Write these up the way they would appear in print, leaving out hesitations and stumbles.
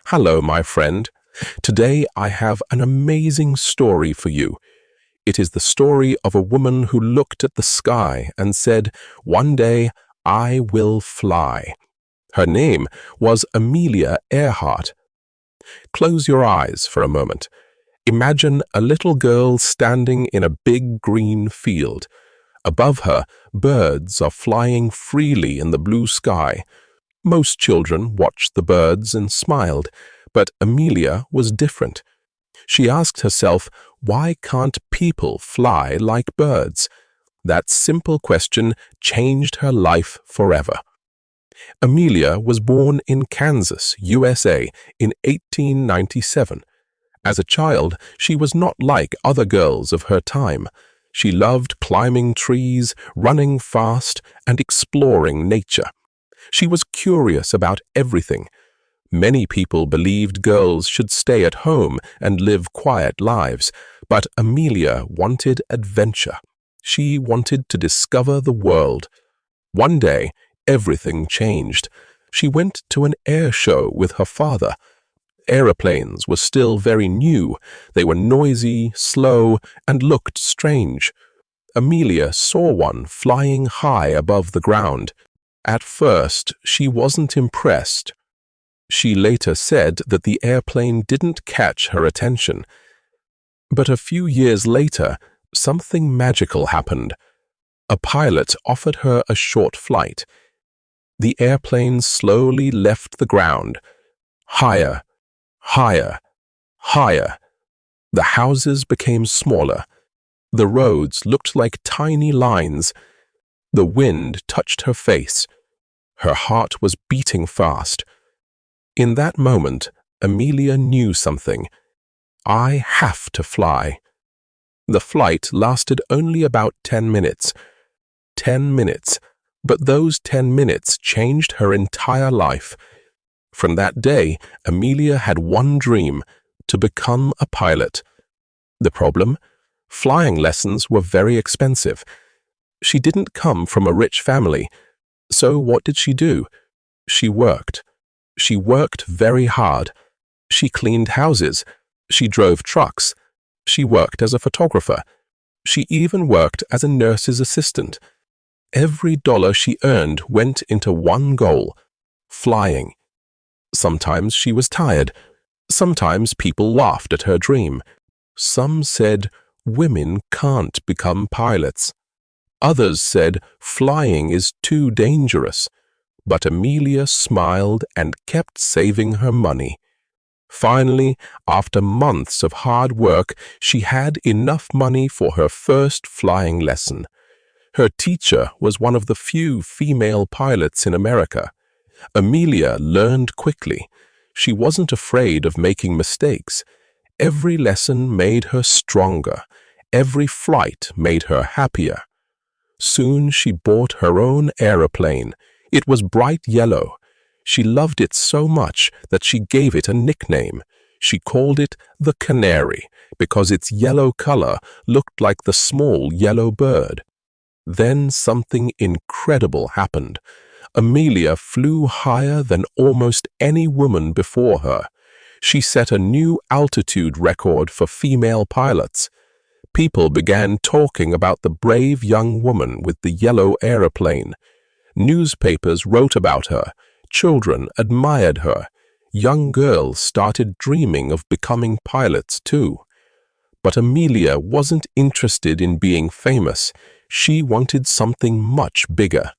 Hello, my friend. Today I have an amazing story for you. It is the story of a woman who looked at the sky and said, "One day I will fly." Her name was Amelia Earhart. Close your eyes for a moment. Imagine a little girl standing in a big green field. Above her, birds are flying freely in the blue sky. Most children watched the birds and smiled, but Amelia was different. She asked herself, why can't people fly like birds? That simple question changed her life forever. Amelia was born in Kansas, USA, in 1897. As a child, she was not like other girls of her time. She loved climbing trees, running fast, and exploring nature. She was curious about everything. Many people believed girls should stay at home and live quiet lives, but Amelia wanted adventure. She wanted to discover the world. One day, everything changed. She went to an air show with her father. Aeroplanes were still very new. They were noisy, slow, and looked strange. Amelia saw one flying high above the ground. At first, she wasn't impressed. She later said that the airplane didn't catch her attention. But a few years later, something magical happened. A pilot offered her a short flight. The airplane slowly left the ground. Higher, higher, higher. The houses became smaller. The roads looked like tiny lines. The wind touched her face. Her heart was beating fast. In that moment, Amelia knew something. I have to fly. The flight lasted only about 10 minutes. 10 minutes, but those 10 minutes changed her entire life. From that day, Amelia had one dream: to become a pilot. The problem? Flying lessons were very expensive. She didn't come from a rich family. So what did she do? She worked. She worked very hard. She cleaned houses. She drove trucks. She worked as a photographer. She even worked as a nurse's assistant. Every dollar she earned went into one goal: flying. Sometimes she was tired. Sometimes people laughed at her dream. Some said, women can't become pilots. Others said, flying is too dangerous. But Amelia smiled and kept saving her money. Finally, after months of hard work, she had enough money for her first flying lesson. Her teacher was one of the few female pilots in America. Amelia learned quickly. She wasn't afraid of making mistakes. Every lesson made her stronger. Every flight made her happier. Soon she bought her own aeroplane. It was bright yellow. She loved it so much that she gave it a nickname. She called it the Canary because its yellow color looked like the small yellow bird. Then something incredible happened. Amelia flew higher than almost any woman before her. She set a new altitude record for female pilots. People began talking about the brave young woman with the yellow aeroplane. Newspapers wrote about her. Children admired her. Young girls started dreaming of becoming pilots too. But Amelia wasn't interested in being famous. She wanted something much bigger.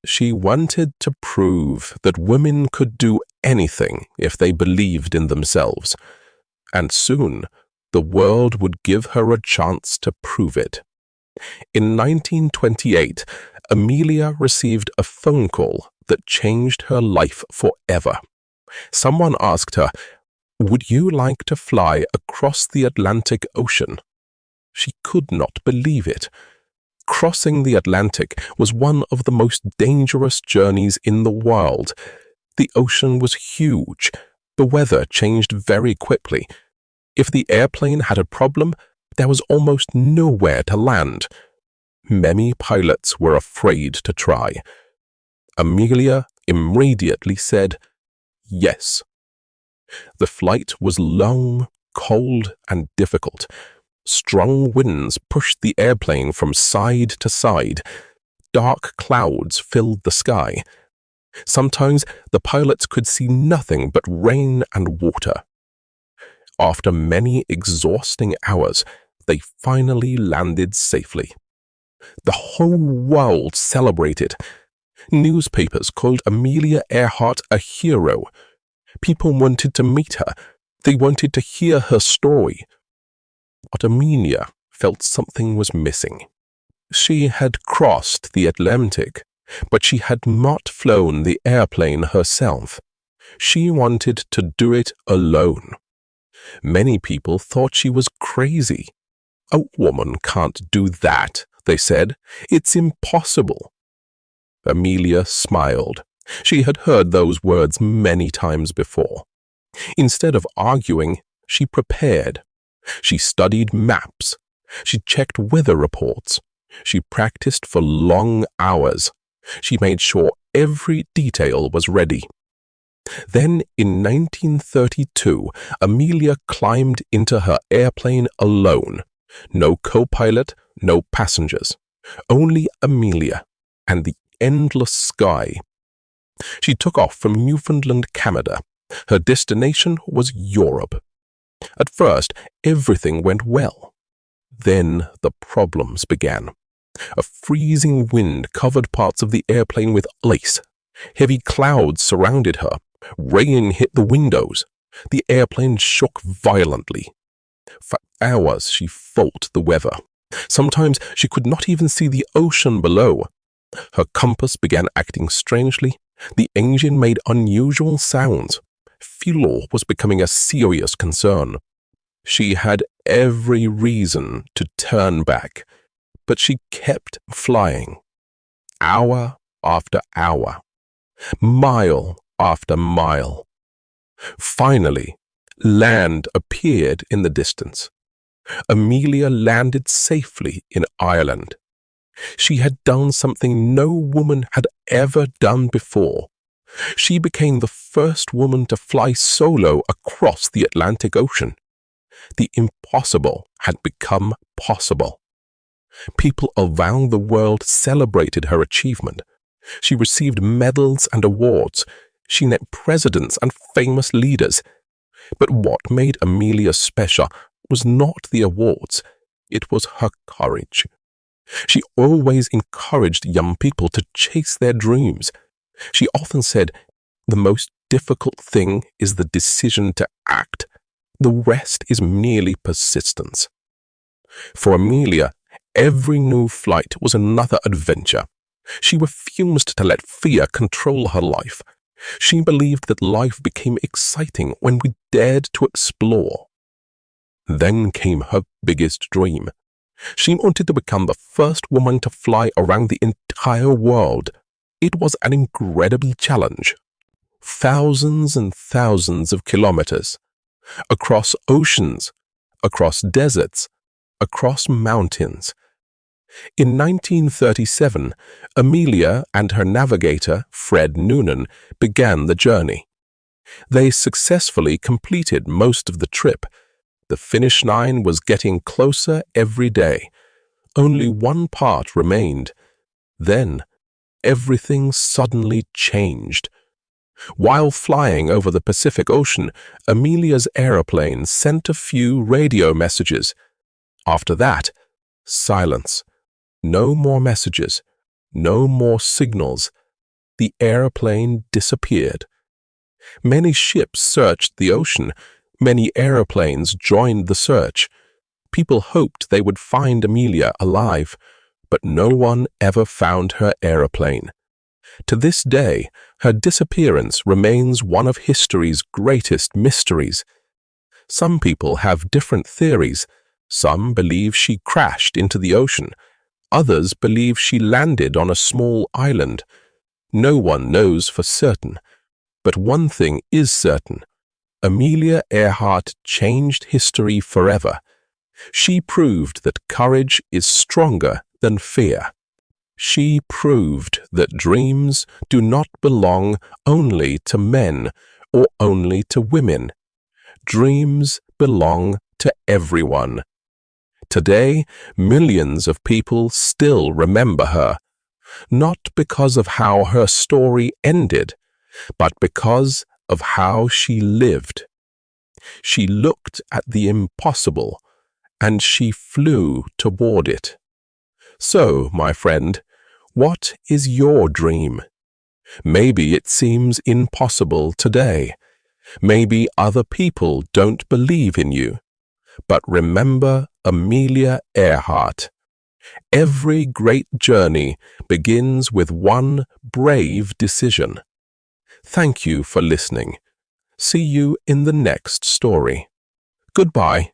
She wanted to prove that women could do anything if they believed in themselves. And soon, the world would give her a chance to prove it. In 1928, Amelia received a phone call that changed her life forever. Someone asked her, "Would you like to fly across the Atlantic Ocean?" She could not believe it. Crossing the Atlantic was one of the most dangerous journeys in the world. The ocean was huge. The weather changed very quickly. If the airplane had a problem, there was almost nowhere to land. Many pilots were afraid to try. Amelia immediately said, "Yes." The flight was long, cold, and difficult. Strong winds pushed the airplane from side to side. Dark clouds filled the sky. Sometimes the pilots could see nothing but rain and water. After many exhausting hours, they finally landed safely. The whole world celebrated. Newspapers called Amelia Earhart a hero. People wanted to meet her. They wanted to hear her story. But Amelia felt something was missing. She had crossed the Atlantic, but she had not flown the airplane herself. She wanted to do it alone. Many people thought she was crazy. "A woman can't do that," they said. "It's impossible." Amelia smiled. She had heard those words many times before. Instead of arguing, she prepared. She studied maps. She checked weather reports. She practiced for long hours. She made sure every detail was ready. Then, in 1932, Amelia climbed into her airplane alone. No co-pilot, no passengers. Only Amelia and the endless sky. She took off from Newfoundland, Canada. Her destination was Europe. At first, everything went well. Then the problems began. A freezing wind covered parts of the airplane with ice. Heavy clouds surrounded her. Rain hit the windows. The airplane shook violently. For hours she fought the weather. Sometimes she could not even see the ocean below. Her compass began acting strangely. The engine made unusual sounds. Fuel was becoming a serious concern. She had every reason to turn back, but she kept flying. Hour after hour, mile after mile. Finally, land appeared in the distance. Amelia landed safely in Ireland. She had done something no woman had ever done before. She became the first woman to fly solo across the Atlantic Ocean. The impossible had become possible. People around the world celebrated her achievement. She received medals and awards. She met presidents and famous leaders. But what made Amelia special was not the awards. It was her courage. She always encouraged young people to chase their dreams. She often said, "The most difficult thing is the decision to act. The rest is merely persistence." For Amelia, every new flight was another adventure. She refused to let fear control her life. She believed that life became exciting when we dared to explore. Then came her biggest dream. She wanted to become the first woman to fly around the entire world. It was an incredible challenge. Thousands and thousands of kilometers, across oceans, across deserts, across mountains. In 1937, Amelia and her navigator, Fred Noonan, began the journey. They successfully completed most of the trip. The finish line was getting closer every day. Only one part remained. Then, everything suddenly changed. While flying over the Pacific Ocean, Amelia's aeroplane sent a few radio messages. After that, silence. No more messages. No more signals. The airplane disappeared. Many ships searched the ocean. Many airplanes joined the search. People hoped they would find Amelia alive, but no one ever found her airplane. To this day, her disappearance remains one of history's greatest mysteries. Some people have different theories. Some believe she crashed into the ocean. Others believe she landed on a small island. No one knows for certain. But one thing is certain. Amelia Earhart changed history forever. She proved that courage is stronger than fear. She proved that dreams do not belong only to men or only to women. Dreams belong to everyone. Today, millions of people still remember her, not because of how her story ended, but because of how she lived. She looked at the impossible, and she flew toward it. So, my friend, what is your dream? Maybe it seems impossible today. Maybe other people don't believe in you. But remember Amelia Earhart. Every great journey begins with one brave decision. Thank you for listening. See you in the next story. Goodbye.